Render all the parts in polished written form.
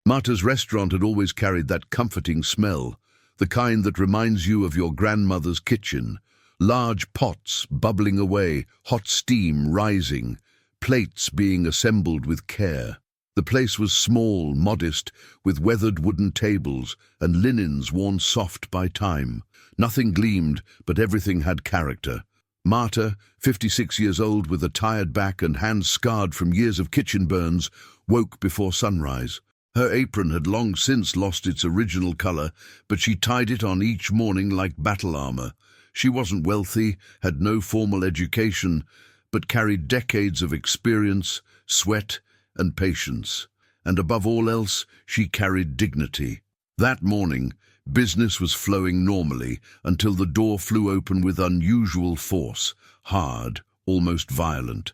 Marta's restaurant had always carried that comforting smell, the kind that reminds you of your grandmother's kitchen. Large pots bubbling away, hot steam rising, plates being assembled with care. The place was small, modest, with weathered wooden tables and linens worn soft by time. Nothing gleamed, but everything had character. Marta, 56 years old with a tired back and hands scarred from years of kitchen burns, woke before sunrise. Her apron had long since lost its original color, but she tied it on each morning like battle armor. She wasn't wealthy, had no formal education, but carried decades of experience, sweat, and patience. And above all else, she carried dignity. That morning, business was flowing normally until the door flew open with unusual force, hard, almost violent.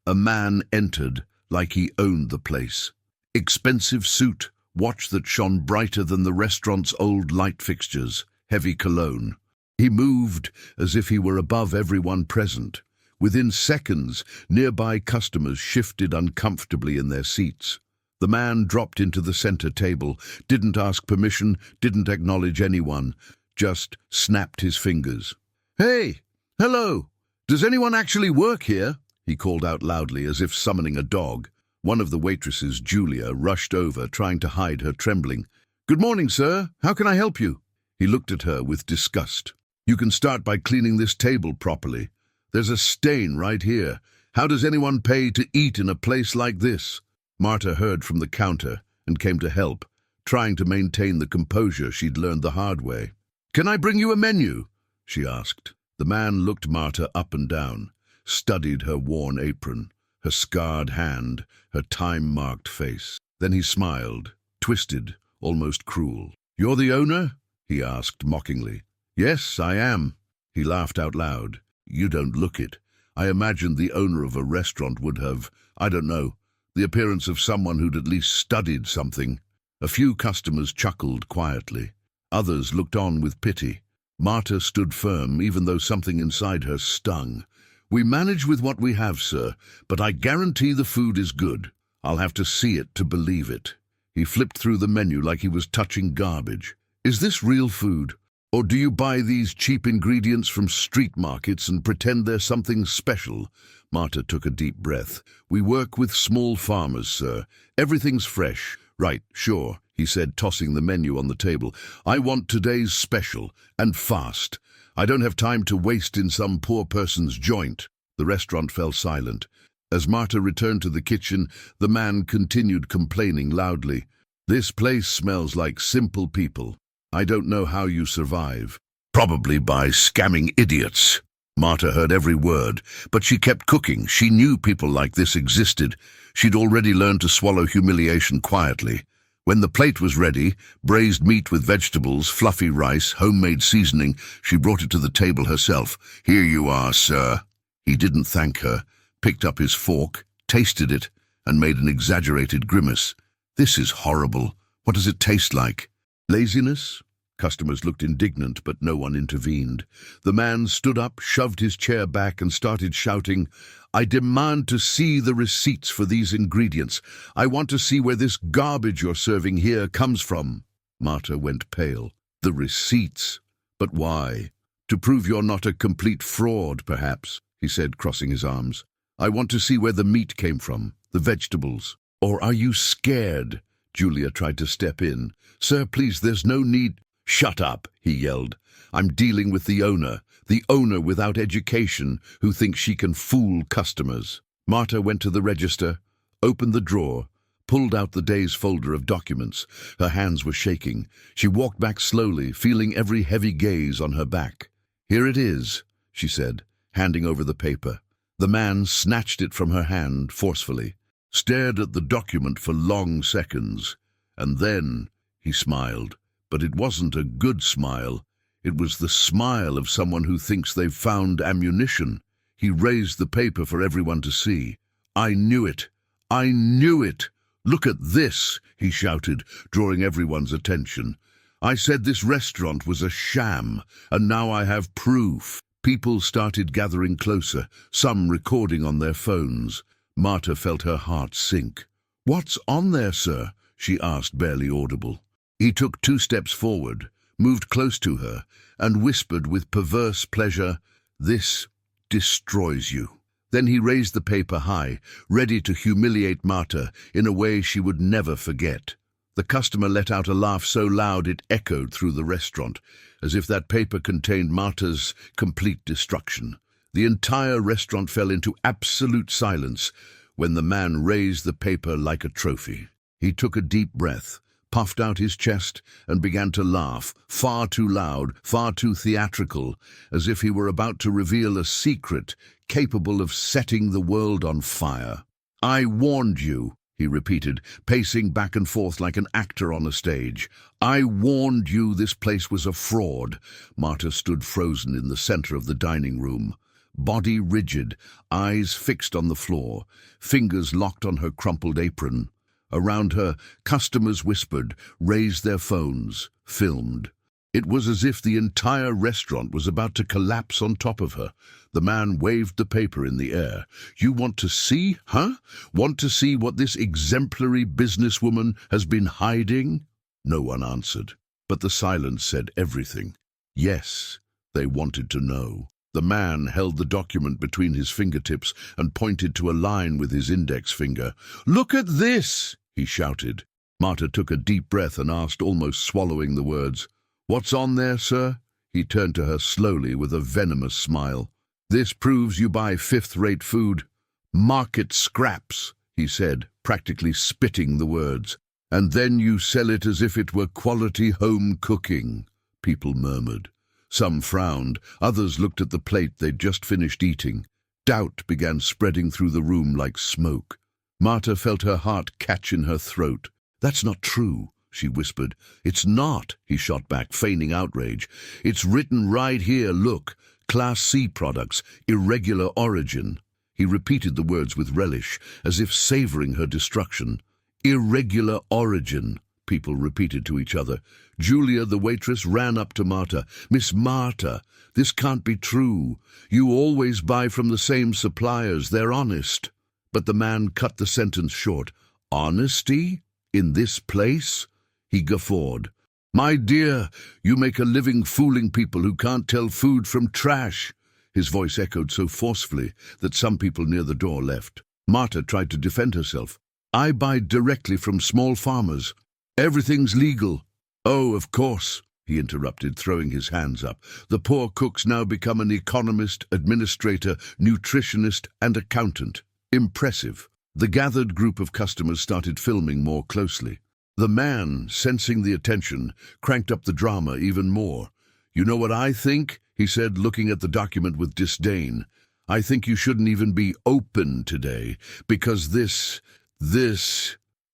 A man entered like he owned the place. Expensive suit, watch that shone brighter than the restaurant's old light fixtures, heavy cologne. He moved as if he were above everyone present. Within seconds, nearby customers shifted uncomfortably in their seats. The man dropped into the center table, didn't ask permission, didn't acknowledge anyone, just snapped his fingers. "Hey, hello! Does anyone actually work here?" he called out loudly as if summoning a dog. One of the waitresses, Julia, rushed over, trying to hide her trembling. "Good morning, sir. How can I help you?" He looked at her with disgust. "You can start by cleaning this table properly. There's a stain right here. How does anyone pay to eat in a place like this?" Marta heard from the counter and came to help, trying to maintain the composure she'd learned the hard way. "Can I bring you a menu?" she asked. The man looked Marta up and down, studied her worn apron, her scarred hand, her time-marked face. Then he smiled, twisted, almost cruel. "You're the owner?" he asked mockingly. "Yes, I am." He laughed out loud. "You don't look it. I imagined the owner of a restaurant would have, I don't know, the appearance of someone who'd at least studied something." A few customers chuckled quietly. Others looked on with pity. Marta stood firm, even though something inside her stung. "We manage with what we have, sir, but I guarantee the food is good. I'll have to see it to believe it." He flipped through the menu like he was touching garbage. "Is this real food? Or do you buy these cheap ingredients from street markets and pretend they're something special?" Marta took a deep breath. "We work with small farmers, sir. Everything's fresh." "Right, sure," he said, tossing the menu on the table. "I want today's special, and fast. I don't have time to waste in some poor person's joint." The restaurant fell silent. As Marta returned to the kitchen, the man continued complaining loudly. "This place smells like simple people. I don't know how you survive." "Probably by scamming idiots." Marta heard every word, but she kept cooking. She knew people like this existed. She'd already learned to swallow humiliation quietly. When the plate was ready, braised meat with vegetables, fluffy rice, homemade seasoning, she brought it to the table herself. "Here you are, sir." He didn't thank her, picked up his fork, tasted it, and made an exaggerated grimace. "This is horrible. What does it taste like?" "Laziness?" Customers looked indignant, but no one intervened. The man stood up, shoved his chair back, and started shouting, "I demand to see the receipts for these ingredients. I want to see where this garbage you're serving here comes from." Marta went pale. "The receipts? But why?" "To prove you're not a complete fraud, perhaps," he said, crossing his arms. "I want to see where the meat came from, the vegetables." "Or are you scared?" Julia tried to step in. "Sir, please, there's no need—" "Shut up," he yelled. "I'm dealing with the owner without education who thinks she can fool customers." Marta went to the register, opened the drawer, pulled out the day's folder of documents. Her hands were shaking. She walked back slowly, feeling every heavy gaze on her back. "Here it is," she said, handing over the paper. The man snatched it from her hand forcefully, stared at the document for long seconds, and then he smiled. But it wasn't a good smile. It was the smile of someone who thinks they've found ammunition. He raised the paper for everyone to see. "I knew it! I knew it! Look at this!" he shouted, drawing everyone's attention. "I said this restaurant was a sham, and now I have proof." People started gathering closer, some recording on their phones. Marta felt her heart sink. "What's on there, sir?" she asked, barely audible. He took 2 steps forward, moved close to her, and whispered with perverse pleasure, "This destroys you." Then he raised the paper high, ready to humiliate Marta in a way she would never forget. The customer let out a laugh so loud it echoed through the restaurant, as if that paper contained Marta's complete destruction. The entire restaurant fell into absolute silence when the man raised the paper like a trophy. He took a deep breath, puffed out his chest, and began to laugh, far too loud, far too theatrical, as if he were about to reveal a secret capable of setting the world on fire. "I warned you," he repeated, pacing back and forth like an actor on a stage. "I warned you this place was a fraud." Marta stood frozen in the center of the dining room, body rigid, eyes fixed on the floor, fingers locked on her crumpled apron. Around her, customers whispered, raised their phones, filmed. It was as if the entire restaurant was about to collapse on top of her. The man waved the paper in the air. "You want to see, huh? Want to see what this exemplary businesswoman has been hiding?" No one answered, but the silence said everything. Yes, they wanted to know. The man held the document between his fingertips and pointed to a line with his index finger. "Look at this!" he shouted. Marta took a deep breath and asked, almost swallowing the words, "What's on there, sir?" He turned to her slowly with a venomous smile. "This proves you buy fifth-rate food. Market scraps," he said, practically spitting the words. "And then you sell it as if it were quality home cooking." People murmured. Some frowned, others looked at the plate they'd just finished eating. Doubt began spreading through the room like smoke. Marta felt her heart catch in her throat. "That's not true," she whispered. "It's not," he shot back, feigning outrage. "It's written right here, look. Class C products, irregular origin." He repeated the words with relish, as if savoring her destruction. "Irregular origin," people repeated to each other. Julia, the waitress, ran up to Marta. "Miss Marta, this can't be true. You always buy from the same suppliers. They're honest." But the man cut the sentence short. "Honesty? In this place?" He guffawed. "My dear, you make a living fooling people who can't tell food from trash." His voice echoed so forcefully that some people near the door left. Marta tried to defend herself. "I buy directly from small farmers. Everything's legal." "Oh, of course," he interrupted, throwing his hands up. "The poor cook's now become an economist, administrator, nutritionist, and accountant. Impressive." The gathered group of customers started filming more closely. The man, sensing the attention, cranked up the drama even more. "You know what I think?" he said, looking at the document with disdain. "I think you shouldn't even be open today, because this,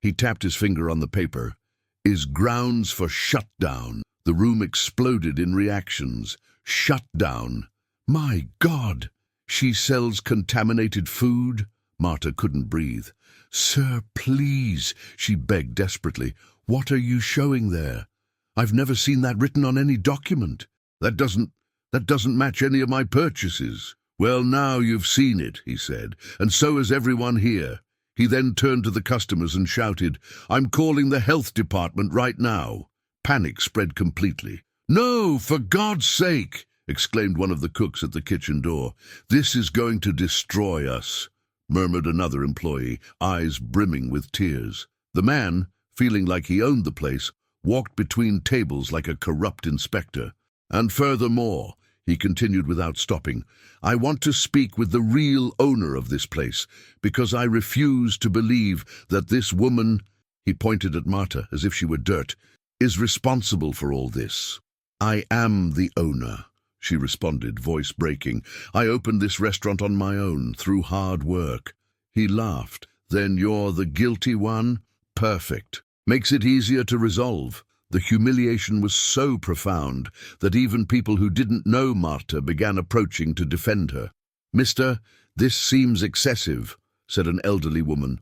he tapped his finger on the paper, is grounds for shutdown." The room exploded in reactions. Shutdown. My God! She sells contaminated food? Marta couldn't breathe. "Sir, please," she begged desperately. "What are you showing there? I've never seen that written on any document. That doesn't match any of my purchases." "Well, now you've seen it," he said, "and so has everyone here." He then turned to the customers and shouted, "I'm calling the health department right now." Panic spread completely. "No, for God's sake!" exclaimed one of the cooks at the kitchen door. "This is going to destroy us," murmured another employee, eyes brimming with tears. The man, feeling like he owned the place, walked between tables like a corrupt inspector. "And furthermore," he continued without stopping, "I want to speak with the real owner of this place, because I refuse to believe that this woman," he pointed at Marta as if she were dirt, "is responsible for all this." "I am the owner," she responded, voice breaking. "I opened this restaurant on my own, through hard work." He laughed. "Then you're the guilty one? Perfect. Makes it easier to resolve." The humiliation was so profound that even people who didn't know Marta began approaching to defend her. "Mister, this seems excessive," said an elderly woman.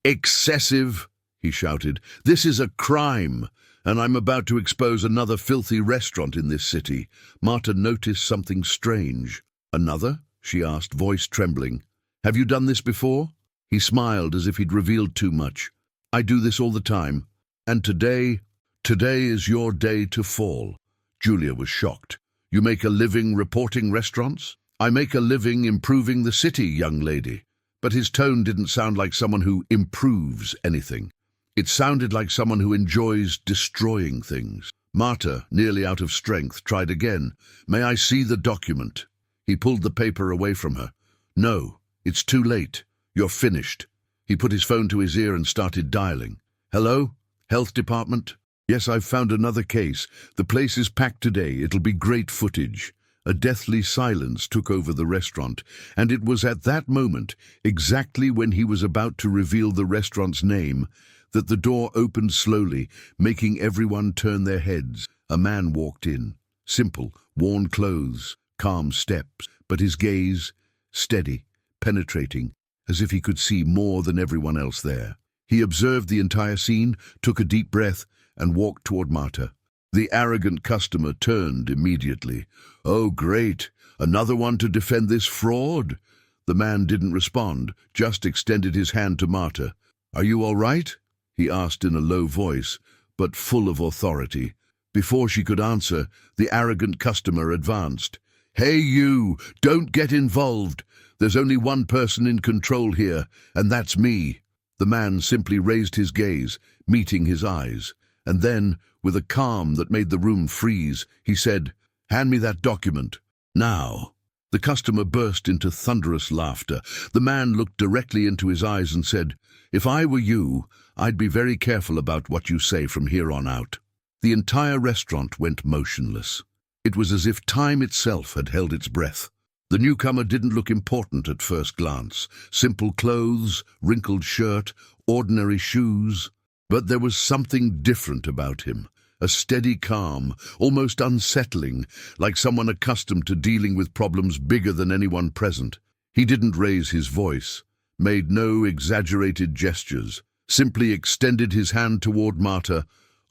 "Excessive?" he shouted. "This is a crime, and I'm about to expose another filthy restaurant in this city." Marta noticed something strange. "Another?" she asked, voice trembling. "Have you done this before?" He smiled as if he'd revealed too much. "I do this all the time. And today is your day to fall. Julia was shocked. You make a living reporting restaurants? I make a living improving the city, young lady. But his tone didn't sound like someone who improves anything. It sounded like someone who enjoys destroying things. Marta, nearly out of strength, tried again. May I see the document? He pulled the paper away from her. No, it's too late. You're finished. He put his phone to his ear and started dialing. Hello? Health department? Yes, I've found another case. The place is packed today. It'll be great footage. A deathly silence took over the restaurant, and it was at that moment, exactly when he was about to reveal the restaurant's name, that the door opened slowly, making everyone turn their heads. A man walked in. Simple, worn clothes, calm steps, but his gaze, steady, penetrating, as if he could see more than everyone else there. He observed the entire scene, took a deep breath, and walked toward Marta. The arrogant customer turned immediately. Oh, great! Another one to defend this fraud? The man didn't respond, just extended his hand to Marta. Are you all right? He asked in a low voice, but full of authority. Before she could answer, the arrogant customer advanced. Hey you, don't get involved. There's only one person in control here, and that's me. The man simply raised his gaze, meeting his eyes, and then, with a calm that made the room freeze, he said, Hand me that document. Now. The customer burst into thunderous laughter. The man looked directly into his eyes and said, If I were you, I'd be very careful about what you say from here on out. The entire restaurant went motionless. It was as if time itself had held its breath. The newcomer didn't look important at first glance. Simple clothes, wrinkled shirt, ordinary shoes. But there was something different about him. A steady calm, almost unsettling, like someone accustomed to dealing with problems bigger than anyone present. He didn't raise his voice, made no exaggerated gestures, simply extended his hand toward Marta,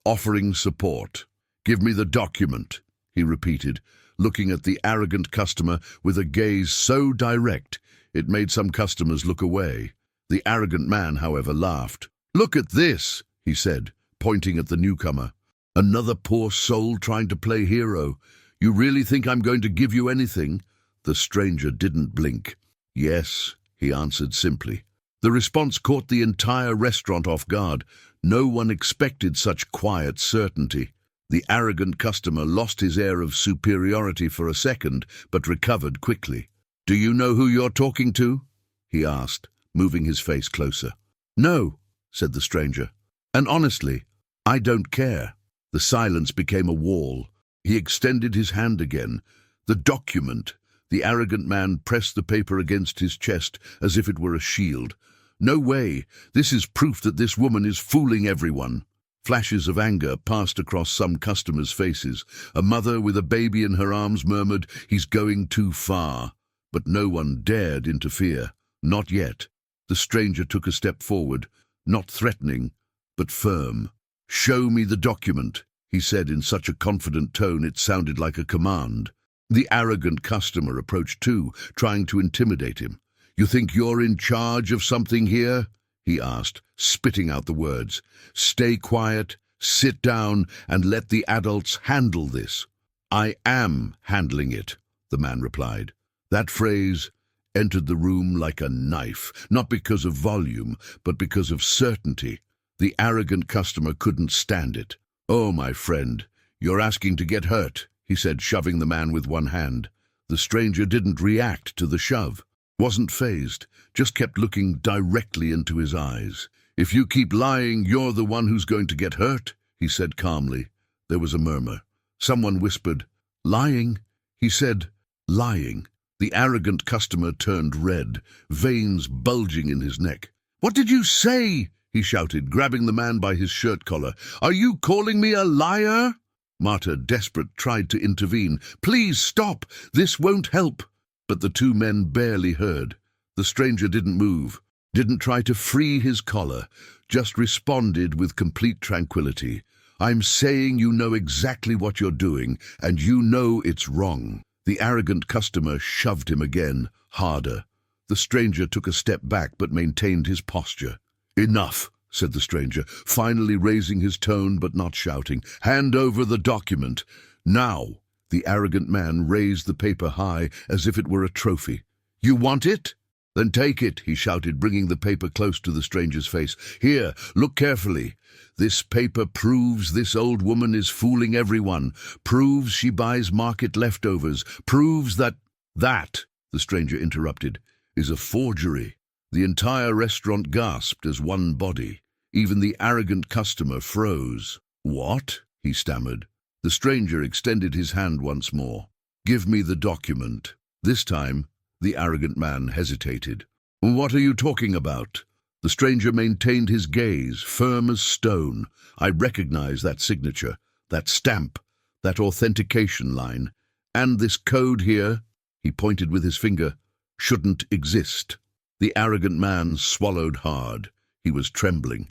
offering support. Give me the document, he repeated, looking at the arrogant customer with a gaze so direct it made some customers look away. The arrogant man, however, laughed. Look at this, he said, pointing at the newcomer. Another poor soul trying to play hero. You really think I'm going to give you anything? The stranger didn't blink. Yes, he answered simply. The response caught the entire restaurant off guard. No one expected such quiet certainty. The arrogant customer lost his air of superiority for a second, but recovered quickly. Do you know who you're talking to? He asked, moving his face closer. No, said the stranger. And honestly, I don't care. The silence became a wall. He extended his hand again. The document. The arrogant man pressed the paper against his chest as if it were a shield. No way. This is proof that this woman is fooling everyone. Flashes of anger passed across some customers' faces. A mother with a baby in her arms murmured, He's going too far. But no one dared interfere. Not yet. The stranger took a step forward, not threatening, but firm. Show me the document, he said in such a confident tone it sounded like a command. The arrogant customer approached too, trying to intimidate him. You think you're in charge of something here? He asked, spitting out the words. Stay quiet, sit down, and let the adults handle this. I am handling it, the man replied. That phrase entered the room like a knife, not because of volume, but because of certainty. The arrogant customer couldn't stand it. Oh, my friend, you're asking to get hurt, he said, shoving the man with one hand. The stranger didn't react to the shove, wasn't fazed, just kept looking directly into his eyes. If you keep lying, you're the one who's going to get hurt, he said calmly. There was a murmur. Someone whispered, Lying? He said, Lying. The arrogant customer turned red, veins bulging in his neck. What did you say? He shouted, grabbing the man by his shirt collar. Are you calling me a liar? Marta, desperate, tried to intervene. Please stop. This won't help. But the two men barely heard. The stranger didn't move, didn't try to free his collar, just responded with complete tranquility. I'm saying you know exactly what you're doing, and you know it's wrong. The arrogant customer shoved him again, harder. The stranger took a step back but maintained his posture. Enough, said the stranger, finally raising his tone but not shouting. "Hand over the document. Now." The arrogant man raised the paper high as if it were a trophy. "You want it? Then take it," he shouted, bringing the paper close to the stranger's face. "Here, look carefully. This paper proves this old woman is fooling everyone, proves she buys market leftovers, proves that—" "That," the stranger interrupted, "is a forgery." The entire restaurant gasped as one body. Even the arrogant customer froze. "What?" he stammered. The stranger extended his hand once more. "Give me the document." This time, the arrogant man hesitated. "What are you talking about?" The stranger maintained his gaze, firm as stone. "I recognize that signature, that stamp, that authentication line. And this code here," he pointed with his finger, "shouldn't exist." The arrogant man swallowed hard. He was trembling.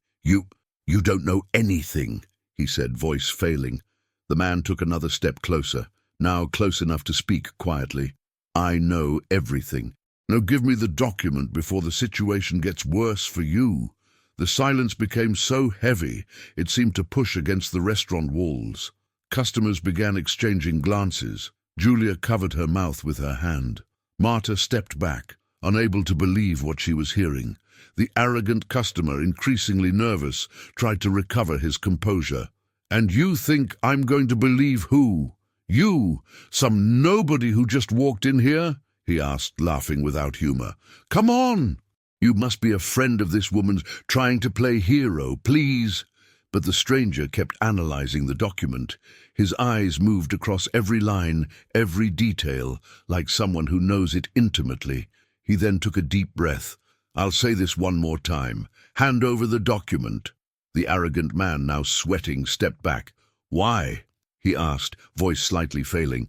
You don't know anything," he said, voice failing. The man took another step closer, now close enough to speak quietly. "I know everything. Now give me the document before the situation gets worse for you." The silence became so heavy it seemed to push against the restaurant walls. Customers began exchanging glances. Julia covered her mouth with her hand. Marta stepped back, unable to believe what she was hearing. The arrogant customer, increasingly nervous, tried to recover his composure. "And you think I'm going to believe who? You, some nobody who just walked in here?" he asked, laughing without humor. "Come on! You must be a friend of this woman's, trying to play hero, please." But the stranger kept analyzing the document. His eyes moved across every line, every detail, like someone who knows it intimately. He then took a deep breath. "I'll say this one more time. Hand over the document." The arrogant man, now sweating, stepped back. "Why?" he asked, voice slightly failing.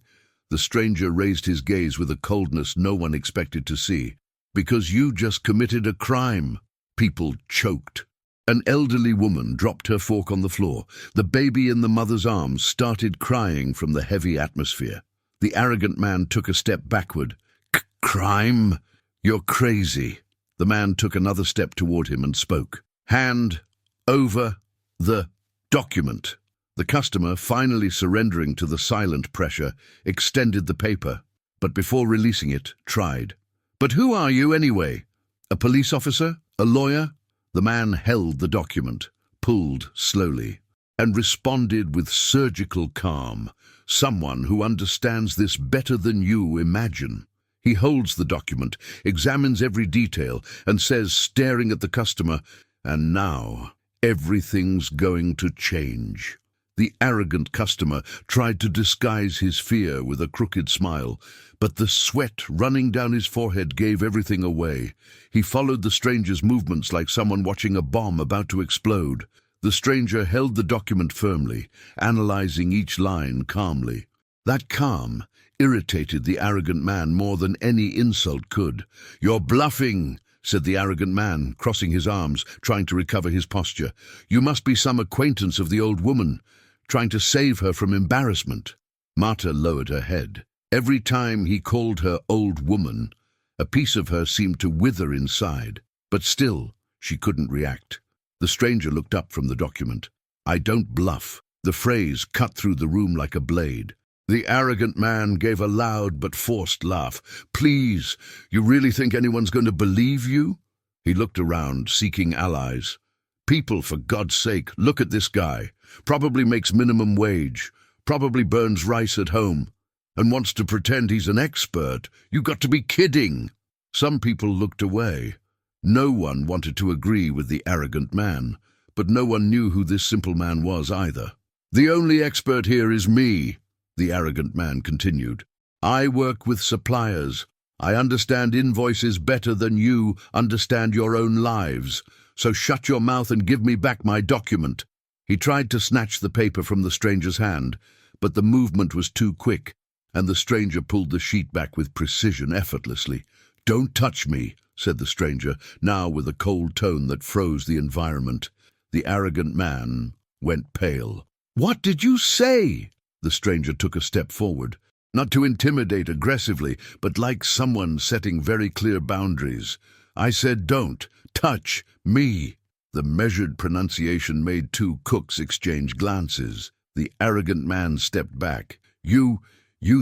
The stranger raised his gaze with a coldness no one expected to see. "Because you just committed a crime." People choked. An elderly woman dropped her fork on the floor. The baby in the mother's arms started crying from the heavy atmosphere. The arrogant man took a step backward. "Crime? You're crazy." The man took another step toward him and spoke. "Hand over the document." The customer, finally surrendering to the silent pressure, extended the paper, but before releasing it, tried. "But who are you anyway? A police officer? A lawyer?" The man held the document, pulled slowly, and responded with surgical calm. "Someone who understands this better than you imagine." He holds the document, examines every detail, and says, staring at the customer, "And now, everything's going to change." The arrogant customer tried to disguise his fear with a crooked smile, but the sweat running down his forehead gave everything away. He followed the stranger's movements like someone watching a bomb about to explode. The stranger held the document firmly, analyzing each line calmly. That calm irritated the arrogant man more than any insult could. "You're bluffing," said the arrogant man, crossing his arms, trying to recover his posture. "You must be some acquaintance of the old woman, trying to save her from embarrassment." Marta lowered her head. Every time he called her old woman, a piece of her seemed to wither inside, but still she couldn't react. The stranger looked up from the document. "I don't bluff." The phrase cut through the room like a blade. The arrogant man gave a loud but forced laugh. "Please, you really think anyone's going to believe you?" He looked around, seeking allies. "People, for God's sake, look at this guy. Probably makes minimum wage, probably burns rice at home, and wants to pretend he's an expert. You got to be kidding." Some people looked away. No one wanted to agree with the arrogant man, but no one knew who this simple man was either. "The only expert here is me," the arrogant man continued. "I work with suppliers. I understand invoices better than you understand your own lives. So shut your mouth and give me back my document." He tried to snatch the paper from the stranger's hand, but the movement was too quick, and the stranger pulled the sheet back with precision, effortlessly. "Don't touch me," said the stranger, now with a cold tone that froze the environment. The arrogant man went pale. "What did you say?" The stranger took a step forward, not to intimidate aggressively, but like someone setting very clear boundaries. "I said don't touch me." The measured pronunciation made two cooks exchange glances. The arrogant man stepped back. You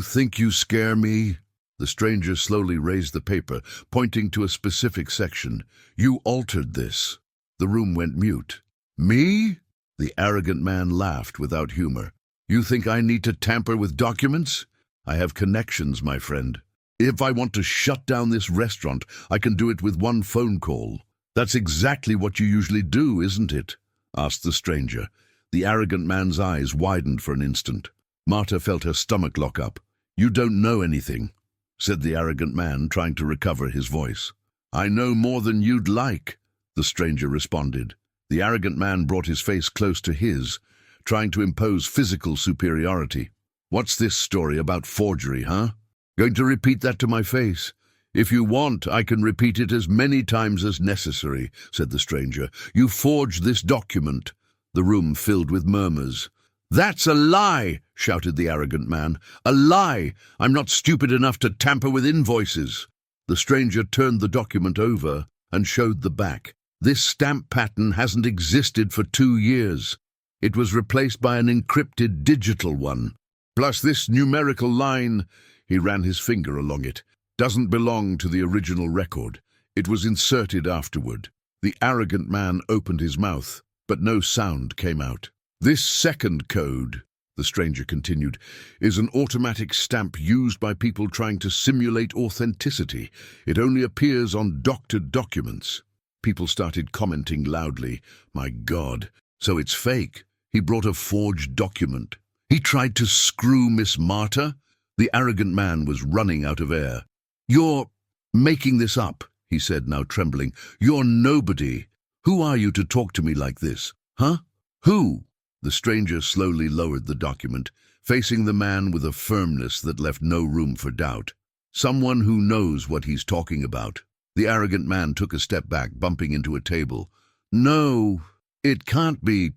think you scare me? The stranger slowly raised the paper, pointing to a specific section. You altered this. The room went mute. Me? The arrogant man laughed without humor. You think I need to tamper with documents? I have connections, my friend. If I want to shut down this restaurant, I can do it with one phone call. That's exactly what you usually do, isn't it? Asked the stranger. The arrogant man's eyes widened for an instant. Marta felt her stomach lock up. You don't know anything, said the arrogant man, trying to recover his voice. I know more than you'd like, the stranger responded. The arrogant man brought his face close to his, trying to impose physical superiority. What's this story about forgery, huh? Going to repeat that to my face? If you want, I can repeat it as many times as necessary, said the stranger. You forged this document. The room filled with murmurs. That's a lie, shouted the arrogant man. A lie! I'm not stupid enough to tamper with invoices. The stranger turned the document over and showed the back. This stamp pattern hasn't existed for 2 years. It was replaced by an encrypted digital one. Plus this numerical line, he ran his finger along it, doesn't belong to the original record. It was inserted afterward. The arrogant man opened his mouth, but no sound came out. This second code, the stranger continued, is an automatic stamp used by people trying to simulate authenticity. It only appears on doctored documents. People started commenting loudly. My God, so it's fake. He brought a forged document. He tried to screw Miss Marta? The arrogant man was running out of air. You're making this up, he said, now trembling. You're nobody. Who are you to talk to me like this? Huh? Who? The stranger slowly lowered the document, facing the man with a firmness that left no room for doubt. Someone who knows what he's talking about. The arrogant man took a step back, bumping into a table. No, it can't be.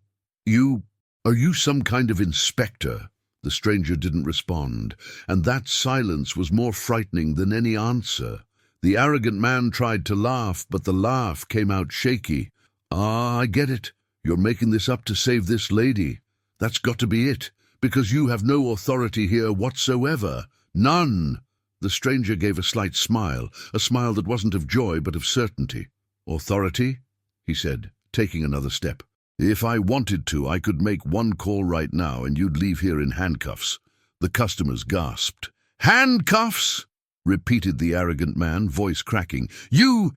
Are you some kind of inspector? The stranger didn't respond, and that silence was more frightening than any answer. The arrogant man tried to laugh, but the laugh came out shaky. Ah, I get it. You're making this up to save this lady. That's got to be it, because you have no authority here whatsoever. None. The stranger gave a slight smile, a smile that wasn't of joy but of certainty. Authority? He said, taking another step. If I wanted to, I could make one call right now and you'd leave here in handcuffs. The customers gasped. Handcuffs? Repeated the arrogant man, voice cracking. You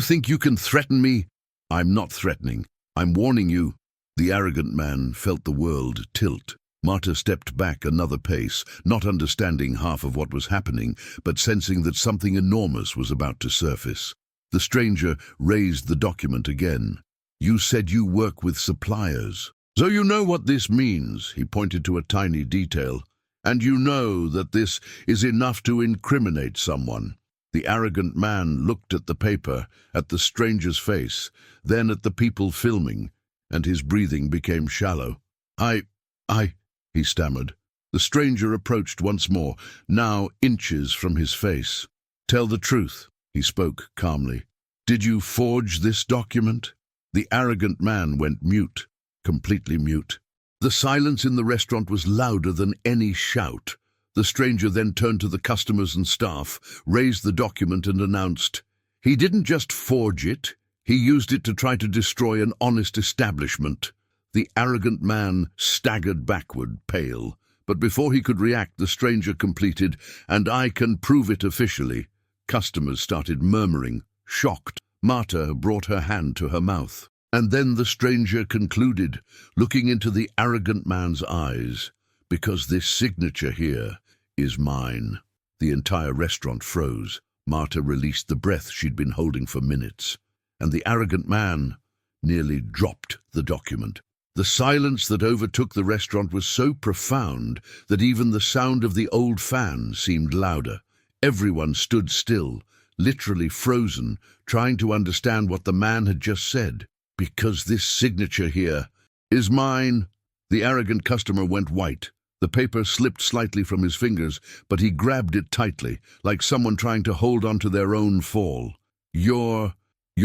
think you can threaten me? I'm not threatening. I'm warning you. The arrogant man felt the world tilt. Marta stepped back another pace, not understanding half of what was happening, but sensing that something enormous was about to surface. The stranger raised the document again. You said you work with suppliers. So you know what this means, he pointed to a tiny detail. And you know that this is enough to incriminate someone. The arrogant man looked at the paper, at the stranger's face, then at the people filming, and his breathing became shallow. He stammered. The stranger approached once more, now inches from his face. Tell the truth, he spoke calmly. Did you forge this document? The arrogant man went mute, completely mute. The silence in the restaurant was louder than any shout. The stranger then turned to the customers and staff, raised the document and announced, he didn't just forge it, he used it to try to destroy an honest establishment. The arrogant man staggered backward, pale, but before he could react, the stranger completed, and I can prove it officially. Customers started murmuring, shocked. Marta brought her hand to her mouth. And then the stranger concluded, looking into the arrogant man's eyes, because this signature here is mine. The entire restaurant froze. Marta released the breath she'd been holding for minutes, and the arrogant man nearly dropped the document. The silence that overtook the restaurant was so profound that even the sound of the old fan seemed louder. Everyone stood still, literally frozen, trying to understand what the man had just said. Because this signature here is mine. The arrogant customer went white. The paper slipped slightly from his fingers, but he grabbed it tightly, like someone trying to hold on to their own fall. Your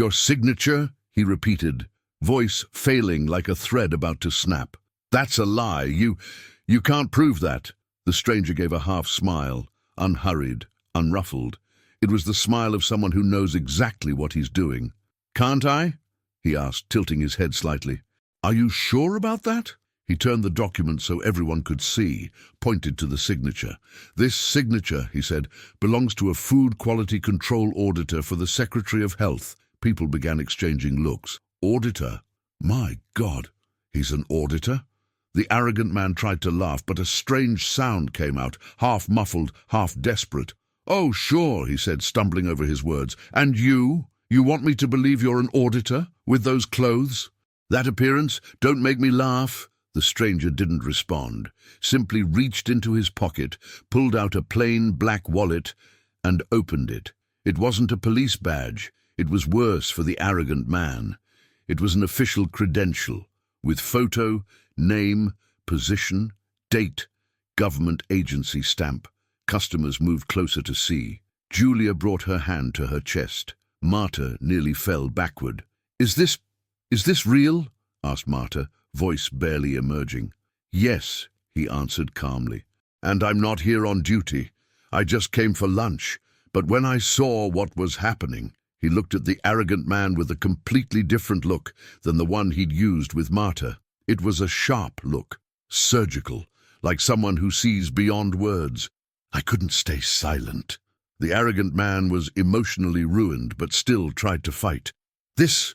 signature? He repeated, voice failing like a thread about to snap. "That's a lie. You can't prove that." The stranger gave a half smile, unhurried, unruffled. It was the smile of someone who knows exactly what he's doing. "Can't I?" he asked, tilting his head slightly. "Are you sure about that?" He turned the document so everyone could see, pointed to the signature. "This signature," he said, "belongs to a food quality control auditor for the Secretary of Health." People began exchanging looks. "Auditor? My God, he's an auditor?" The arrogant man tried to laugh, but a strange sound came out, half muffled, half desperate. "Oh, sure," he said, stumbling over his words. "And you? You want me to believe you're an auditor, with those clothes? That appearance? Don't make me laugh." The stranger didn't respond, simply reached into his pocket, pulled out a plain black wallet, and opened it. It wasn't a police badge. It was worse for the arrogant man. It was an official credential, with photo, name, position, date, government agency stamp. Customers moved closer to see. Julia brought her hand to her chest. Marta nearly fell backward. Is this real?" asked Marta, voice barely emerging. "Yes," he answered calmly. "And I'm not here on duty. I just came for lunch. But when I saw what was happening..." He looked at the arrogant man with a completely different look than the one he'd used with Marta. It was a sharp look, surgical, like someone who sees beyond words. I couldn't stay silent. The arrogant man was emotionally ruined, but still tried to fight. This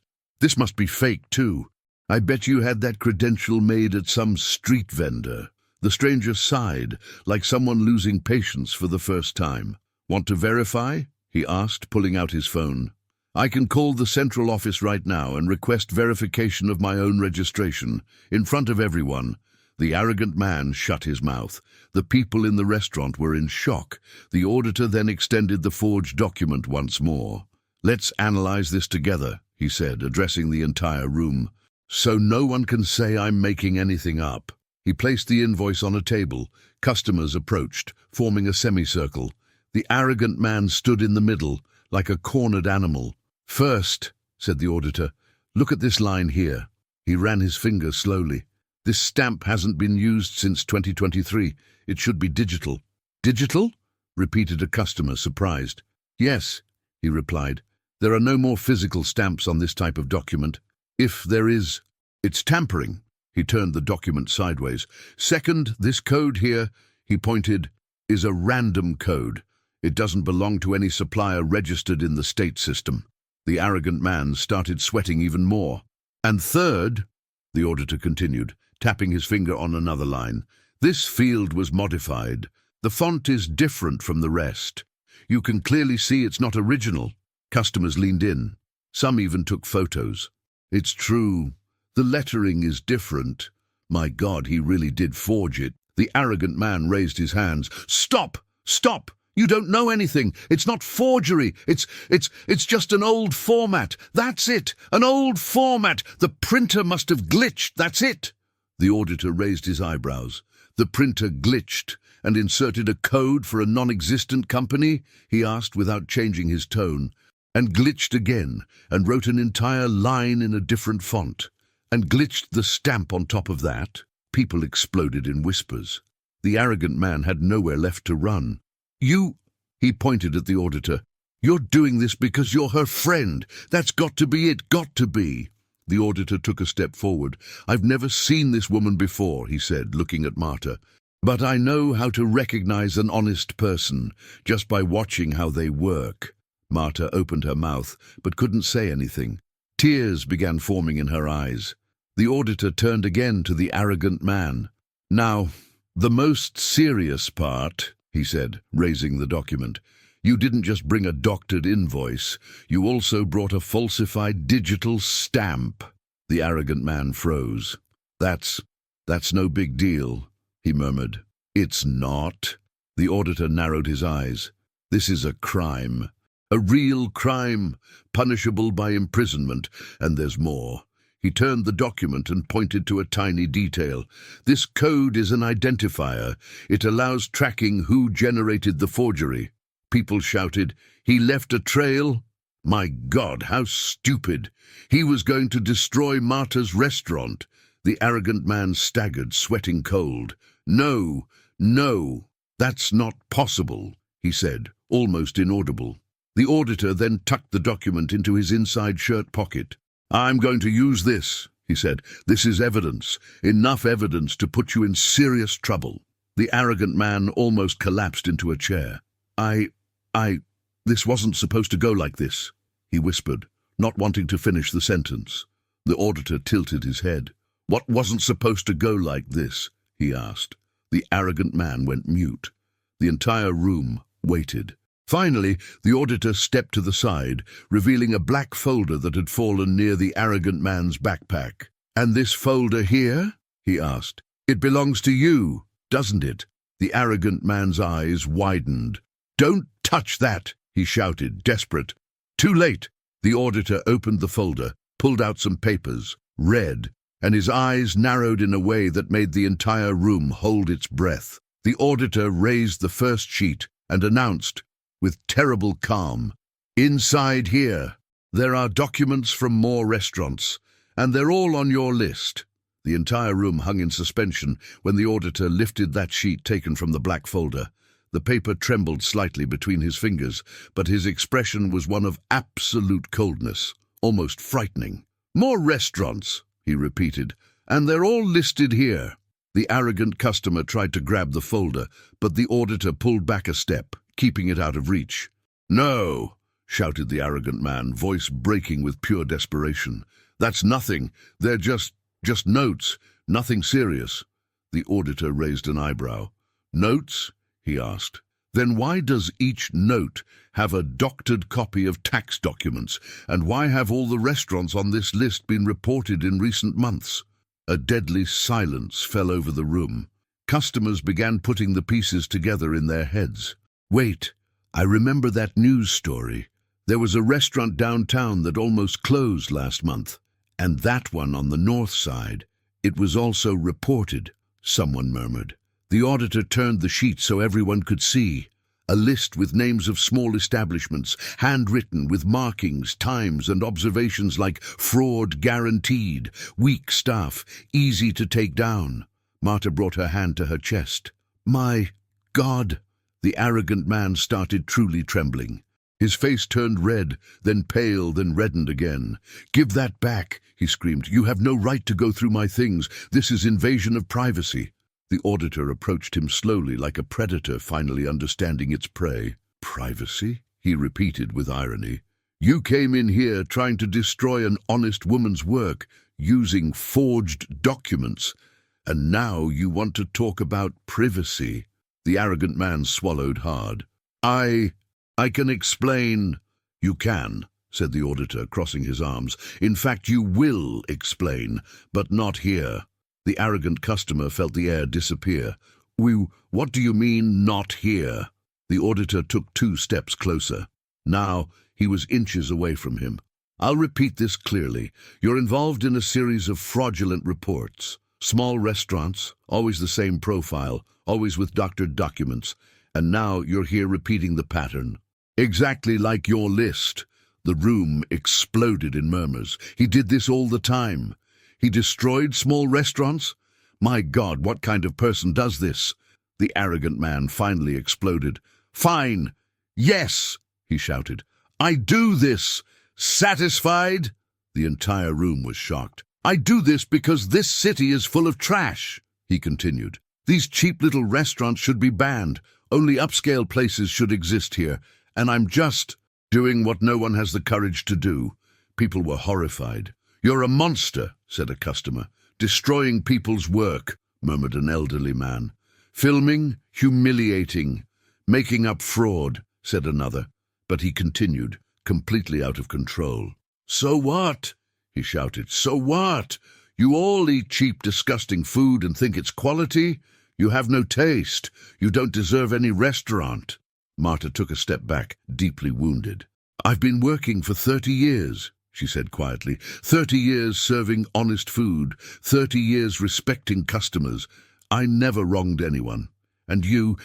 must be fake, too. I bet you had that credential made at some street vendor." The stranger sighed, like someone losing patience for the first time. "Want to verify?" he asked, pulling out his phone. "I can call the central office right now and request verification of my own registration, in front of everyone." The arrogant man shut his mouth. The people in the restaurant were in shock. The auditor then extended the forged document once more. "Let's analyze this together," he said, addressing the entire room. "So no one can say I'm making anything up." He placed the invoice on a table. Customers approached, forming a semicircle. The arrogant man stood in the middle, like a cornered animal. "First," said the auditor, "look at this line here." He ran his finger slowly. "This stamp hasn't been used since 2023. It should be digital." "Digital?" repeated a customer, surprised. "Yes," he replied. "There are no more physical stamps on this type of document. If there is, it's tampering." He turned the document sideways. "Second, this code here," he pointed, "is a random code. It doesn't belong to any supplier registered in the state system." The arrogant man started sweating even more. "And third," the auditor continued, tapping his finger on another line, "this field was modified. The font is different from the rest. You can clearly see it's not original." Customers leaned in. Some even took photos. "It's true. The lettering is different." My God, he really did forge it. The arrogant man raised his hands. "Stop! Stop! You don't know anything. It's not forgery. It's just an old format. That's it. An old format. The printer must have glitched. That's it." The auditor raised his eyebrows. "The printer glitched and inserted a code for a non-existent company?" he asked without changing his tone. "And glitched again and wrote an entire line in a different font. And glitched the stamp on top of that?" People exploded in whispers. The arrogant man had nowhere left to run. He pointed at the auditor. "You're doing this because you're her friend. That's got to be it, got to be." The auditor took a step forward. "I've never seen this woman before," he said, looking at Marta. "But I know how to recognize an honest person, just by watching how they work." Marta opened her mouth, but couldn't say anything. Tears began forming in her eyes. The auditor turned again to the arrogant man. "Now, the most serious part," he said, raising the document. "You didn't just bring a doctored invoice. You also brought a falsified digital stamp." The arrogant man froze. That's no big deal," he murmured. "It's not." The auditor narrowed his eyes. "This is a crime. A real crime, punishable by imprisonment, and there's more." He turned the document and pointed to a tiny detail. "This code is an identifier. It allows tracking who generated the forgery." People shouted, "He left a trail!" My God, how stupid! He was going to destroy Marta's restaurant. The arrogant man staggered, sweating cold. No, no, that's not possible, he said, almost inaudible. The auditor then tucked the document into his inside shirt pocket. I'm going to use this, he said. This is evidence, enough evidence to put you in serious trouble. The arrogant man almost collapsed into a chair. This wasn't supposed to go like this, he whispered, not wanting to finish the sentence. The auditor tilted his head. What wasn't supposed to go like this? He asked. The arrogant man went mute. The entire room waited. Finally, the auditor stepped to the side, revealing a black folder that had fallen near the arrogant man's backpack. And this folder here? He asked. It belongs to you, doesn't it? The arrogant man's eyes widened. Don't touch that, he shouted, desperate. Too late. The auditor opened the folder, pulled out some papers, read, and his eyes narrowed in a way that made the entire room hold its breath. The auditor raised the first sheet and announced, with terrible calm, Inside here, there are documents from more restaurants, and they're all on your list. The entire room hung in suspension when the auditor lifted that sheet taken from the black folder. The paper trembled slightly between his fingers, but his expression was one of absolute coldness, almost frightening. More restaurants, he repeated, and they're all listed here. The arrogant customer tried to grab the folder, but the auditor pulled back a step, keeping it out of reach. No, shouted the arrogant man, voice breaking with pure desperation. That's nothing. They're just notes, nothing serious. The auditor raised an eyebrow. Notes? He asked. Then why does each note have a doctored copy of tax documents, and why have all the restaurants on this list been reported in recent months? A deadly silence fell over the room. Customers began putting the pieces together in their heads. Wait, I remember that news story. There was a restaurant downtown that almost closed last month, and that one on the north side. It was also reported, someone murmured. The auditor turned the sheet so everyone could see. A list with names of small establishments, handwritten with markings, times, and observations like fraud guaranteed, weak staff, easy to take down. Marta brought her hand to her chest. My God! The arrogant man started truly trembling. His face turned red, then pale, then reddened again. Give that back, he screamed. You have no right to go through my things. This is invasion of privacy. The auditor approached him slowly, like a predator finally understanding its prey. Privacy? He repeated with irony. You came in here trying to destroy an honest woman's work, using forged documents, and now you want to talk about privacy. The arrogant man swallowed hard. I can explain. You can, said the auditor, crossing his arms. In fact, you will explain, but not here. The arrogant customer felt the air disappear. What do you mean, not here? The auditor took 2 steps closer. Now he was inches away from him. I'll repeat this clearly. You're involved in a series of fraudulent reports. Small restaurants, always the same profile, always with doctored documents. And now you're here repeating the pattern. Exactly like your list. The room exploded in murmurs. He did this all the time. He destroyed small restaurants? My God, what kind of person does this? The arrogant man finally exploded. Fine. Yes, he shouted. I do this. Satisfied? The entire room was shocked. I do this because this city is full of trash, he continued. These cheap little restaurants should be banned. Only upscale places should exist here. And I'm just doing what no one has the courage to do. People were horrified. You're a monster, said a customer. Destroying people's work, murmured an elderly man. Filming, humiliating, making up fraud, said another. But he continued, completely out of control. So what? He shouted. So what? You all eat cheap, disgusting food and think it's quality? You have no taste. You don't deserve any restaurant. Marta took a step back, deeply wounded. I've been working for 30 years, she said quietly. 30 years serving honest food, 30 years respecting customers. I never wronged anyone. And you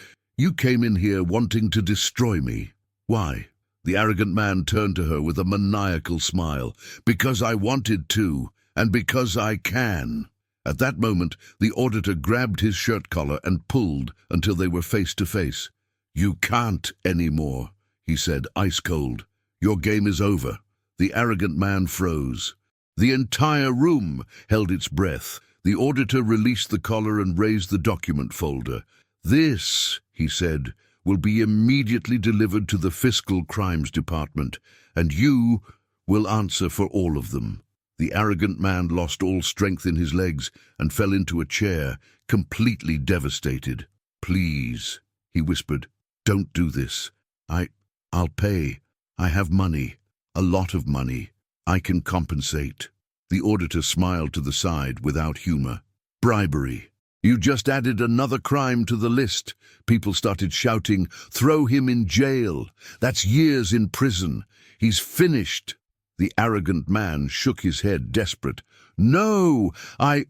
came in here wanting to destroy me. Why? The arrogant man turned to her with a maniacal smile. "Because I wanted to, and because I can." At that moment, the auditor grabbed his shirt collar and pulled until they were face to face. "You can't anymore," he said, ice cold. "Your game is over." The arrogant man froze. The entire room held its breath. The auditor released the collar and raised the document folder. "This," he said, "will be immediately delivered to the Fiscal Crimes Department, and you will answer for all of them." The arrogant man lost all strength in his legs and fell into a chair, completely devastated. "Please," he whispered, "don't do this. I'll pay. I have money. A lot of money. I can compensate." The auditor smiled to the side without humor. "Bribery. You just added another crime to the list." People started shouting, "Throw him in jail. That's years in prison. He's finished." The arrogant man shook his head, desperate. "No, I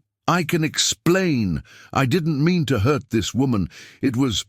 can explain. I didn't mean to hurt this woman. It was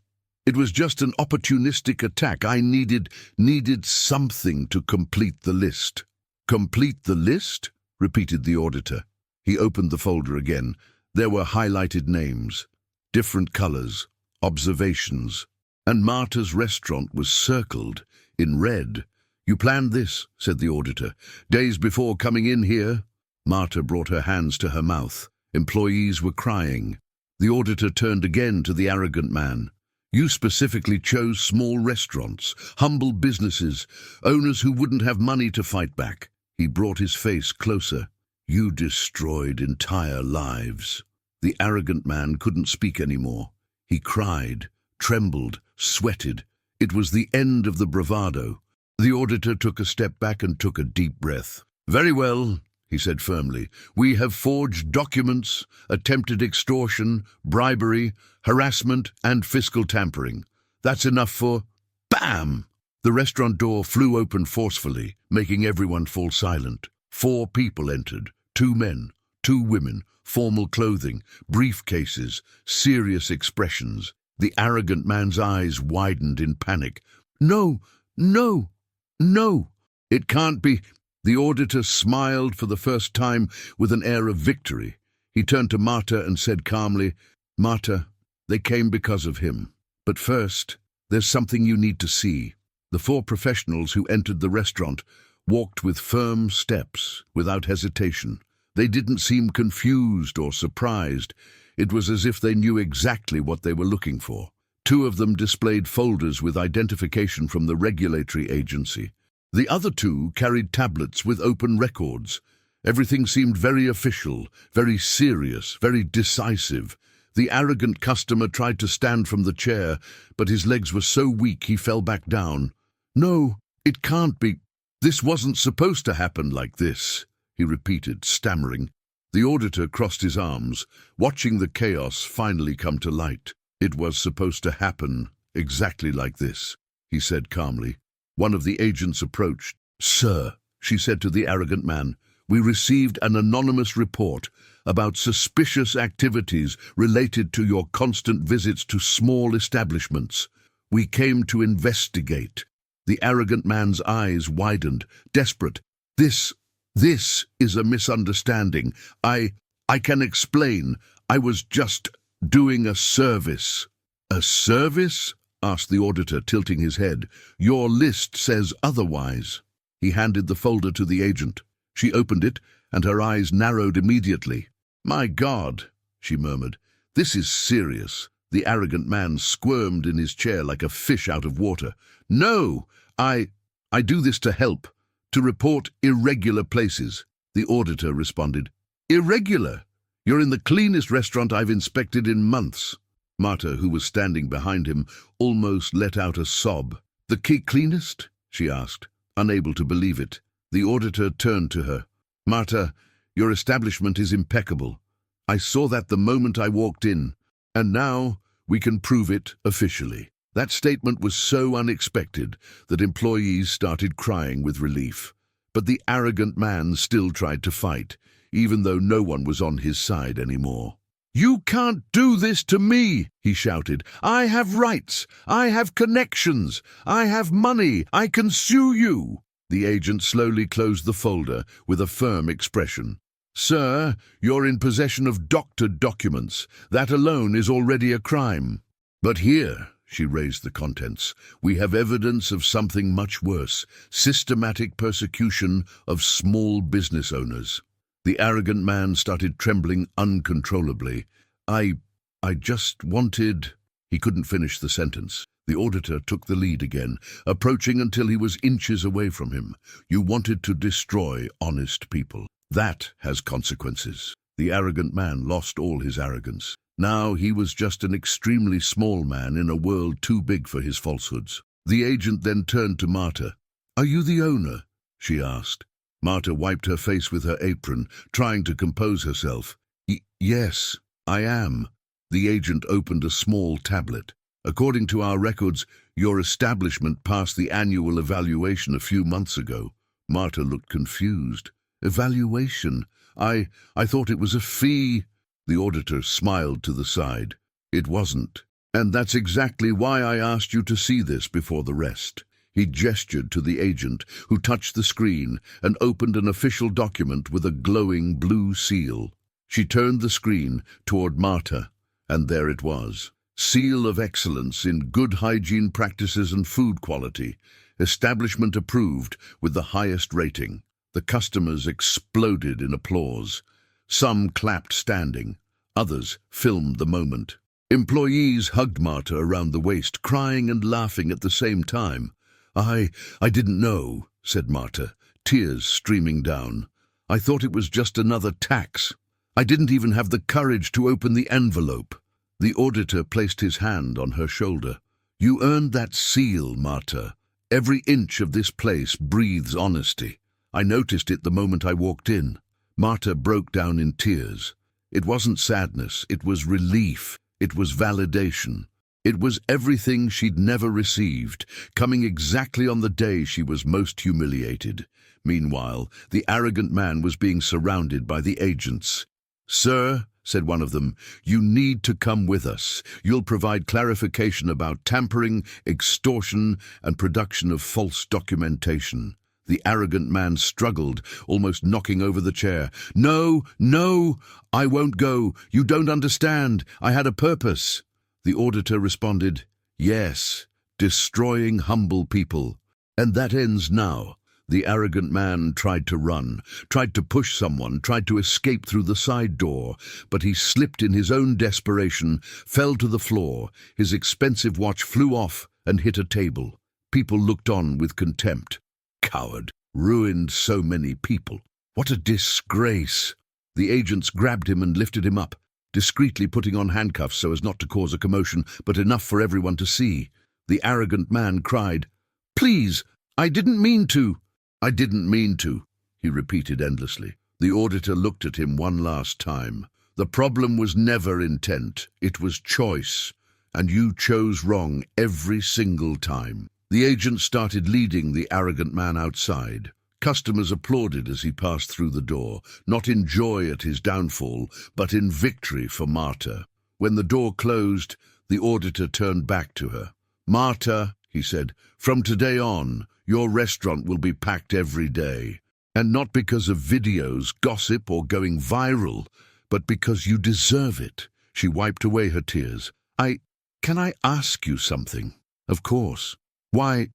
just an opportunistic attack. I needed something to complete the list." "Complete the list?" repeated the auditor. He opened the folder again. There were highlighted names, different colors, observations, and Marta's restaurant was circled in red. "You planned this," said the auditor, "days before coming in here?" Marta brought her hands to her mouth. Employees were crying. The auditor turned again to the arrogant man. "You specifically chose small restaurants, humble businesses, owners who wouldn't have money to fight back." He brought his face closer. "You destroyed entire lives." The arrogant man couldn't speak anymore. He cried, trembled, sweated. It was the end of the bravado. The auditor took a step back and took a deep breath. "Very well," he said firmly. "We have forged documents, attempted extortion, bribery, harassment, and fiscal tampering. That's enough for—" Bam! The restaurant door flew open forcefully, making everyone fall silent. 4 people entered, 2 men, 2 women, formal clothing, briefcases, serious expressions. The arrogant man's eyes widened in panic. "No, no, no, it can't be." The auditor smiled for the first time with an air of victory. He turned to Marta and said calmly, "Marta, they came because of him. But first, there's something you need to see." The 4 professionals who entered the restaurant walked with firm steps, without hesitation. They didn't seem confused or surprised. It was as if they knew exactly what they were looking for. 2 of them displayed folders with identification from the regulatory agency. The other 2 carried tablets with open records. Everything seemed very official, very serious, very decisive. The arrogant customer tried to stand from the chair, but his legs were so weak he fell back down. "No, it can't be. This wasn't supposed to happen like this," he repeated, stammering. The auditor crossed his arms, watching the chaos finally come to light. "It was supposed to happen exactly like this," he said calmly. One of the agents approached. "Sir," she said to the arrogant man, "we received an anonymous report about suspicious activities related to your constant visits to small establishments. We came to investigate." The arrogant man's eyes widened, desperate. This is a misunderstanding. I can explain. I was just doing a service." "A service?" asked the auditor, tilting his head. "Your list says otherwise." He handed the folder to the agent. She opened it, and her eyes narrowed immediately. "My God," she murmured, "this is serious." The arrogant man squirmed in his chair like a fish out of water. "No, I do this to help, to report irregular places." The auditor responded. "Irregular? You're in the cleanest restaurant I've inspected in months." Marta, who was standing behind him, almost let out a sob. "The cleanest?" she asked, unable to believe it. The auditor turned to her. "Marta, your establishment is impeccable. I saw that the moment I walked in, and now we can prove it officially." That statement was so unexpected that employees started crying with relief. But the arrogant man still tried to fight, even though no one was on his side anymore. "You can't do this to me," he shouted. "I have rights. I have connections. I have money. I can sue you." The agent slowly closed the folder with a firm expression. "Sir, you're in possession of doctored documents. That alone is already a crime." "But here," she raised the contents, "we have evidence of something much worse: systematic persecution of small business owners." The arrogant man started trembling uncontrollably. I just wanted—" He couldn't finish the sentence. The auditor took the lead again, approaching until he was inches away from him. "You wanted to destroy honest people. That has consequences." The arrogant man lost all his arrogance. Now he was just an extremely small man in a world too big for his falsehoods. The agent then turned to Marta. "Are you the owner?" she asked. Marta wiped her face with her apron, trying to compose herself. Yes, I am." The agent opened a small tablet. "According to our records, your establishment passed the annual evaluation a few months ago." Marta looked confused. "Evaluation? I thought it was a fee." The auditor smiled to the side. "It wasn't. And that's exactly why I asked you to see this before the rest." He gestured to the agent, who touched the screen and opened an official document with a glowing blue seal. She turned the screen toward Marta, and there it was. "Seal of Excellence in Good Hygiene Practices and Food Quality. Establishment approved with the highest rating." The customers exploded in applause. Some clapped standing. Others filmed the moment. Employees hugged Marta around the waist, crying and laughing at the same time. I didn't know," said Marta, tears streaming down. "I thought it was just another tax. I didn't even have the courage to open the envelope." The auditor placed his hand on her shoulder. "You earned that seal, Marta. Every inch of this place breathes honesty. I noticed it the moment I walked in." Marta broke down in tears. It wasn't sadness, it was relief, it was validation. It was everything she'd never received, coming exactly on the day she was most humiliated. Meanwhile, the arrogant man was being surrounded by the agents. "Sir," said one of them, "you need to come with us. You'll provide clarification about tampering, extortion, and production of false documentation." The arrogant man struggled, almost knocking over the chair. No, I won't go. You don't understand. I had a purpose." The auditor responded, "Yes, destroying humble people. And that ends now." The arrogant man tried to run, tried to push someone, tried to escape through the side door, but he slipped in his own desperation, fell to the floor. His expensive watch flew off and hit a table. People looked on with contempt. Coward, ruined so many people. What a disgrace. The agents grabbed him and lifted him up, discreetly putting on handcuffs so as not to cause a commotion, but enough for everyone to see. The arrogant man cried, "Please, I didn't mean to." "I didn't mean to," he repeated endlessly. The auditor looked at him one last time. "The problem was never intent, it was choice, and you chose wrong every single time." The agent started leading the arrogant man outside. Customers applauded as he passed through the door, not in joy at his downfall, but in victory for Marta. When the door closed, the auditor turned back to her. "Marta," he said, "from today on, your restaurant will be packed every day. And not because of videos, gossip, or going viral, but because you deserve it." She wiped away her tears. Can I ask you something?" "Of course." Why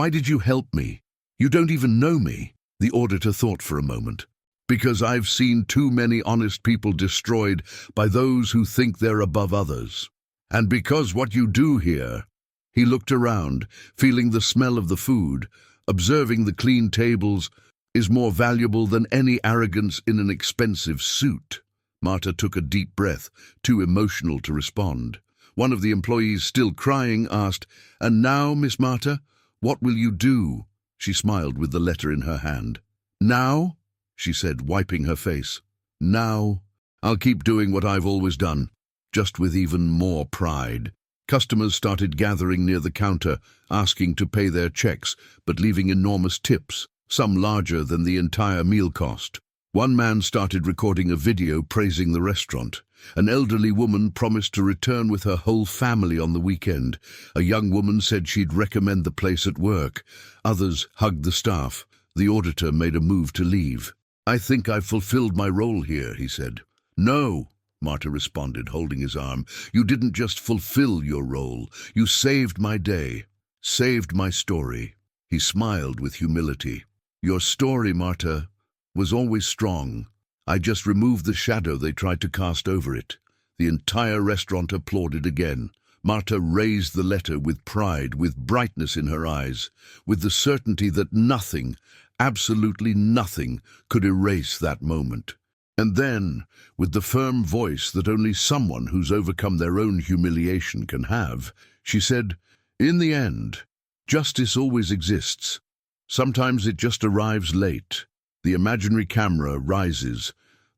did you help me? You don't even know me." The auditor thought for a moment. "Because I've seen too many honest people destroyed by those who think they're above others. And because what you do here—" He looked around, feeling the smell of the food, observing the clean tables, "is more valuable than any arrogance in an expensive suit." Marta took a deep breath, too emotional to respond. One of the employees, still crying, asked, "And now, Miss Marta, what will you do?" She smiled with the letter in her hand. "Now?" she said, wiping her face. "Now, I'll keep doing what I've always done, just with even more pride." Customers started gathering near the counter, asking to pay their checks, but leaving enormous tips, some larger than the entire meal cost. One man started recording a video praising the restaurant. An elderly woman promised to return with her whole family on the weekend. A young woman said she'd recommend the place at work. Others hugged the staff. The auditor made a move to leave. "I think I've fulfilled my role here," he said. "No," Marta responded, holding his arm. "You didn't just fulfill your role. You saved my day, saved my story." He smiled with humility. "Your story, Marta, was always strong. I just removed the shadow they tried to cast over it." The entire restaurant applauded again. Marta raised the letter with pride, with brightness in her eyes, with the certainty that nothing, absolutely nothing, could erase that moment. And then, with the firm voice that only someone who's overcome their own humiliation can have, she said, "In the end, justice always exists. Sometimes it just arrives late." The imaginary camera rises,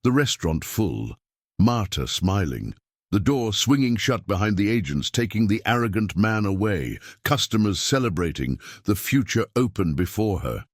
the restaurant full, Marta smiling, the door swinging shut behind the agents, taking the arrogant man away, customers celebrating, the future open before her.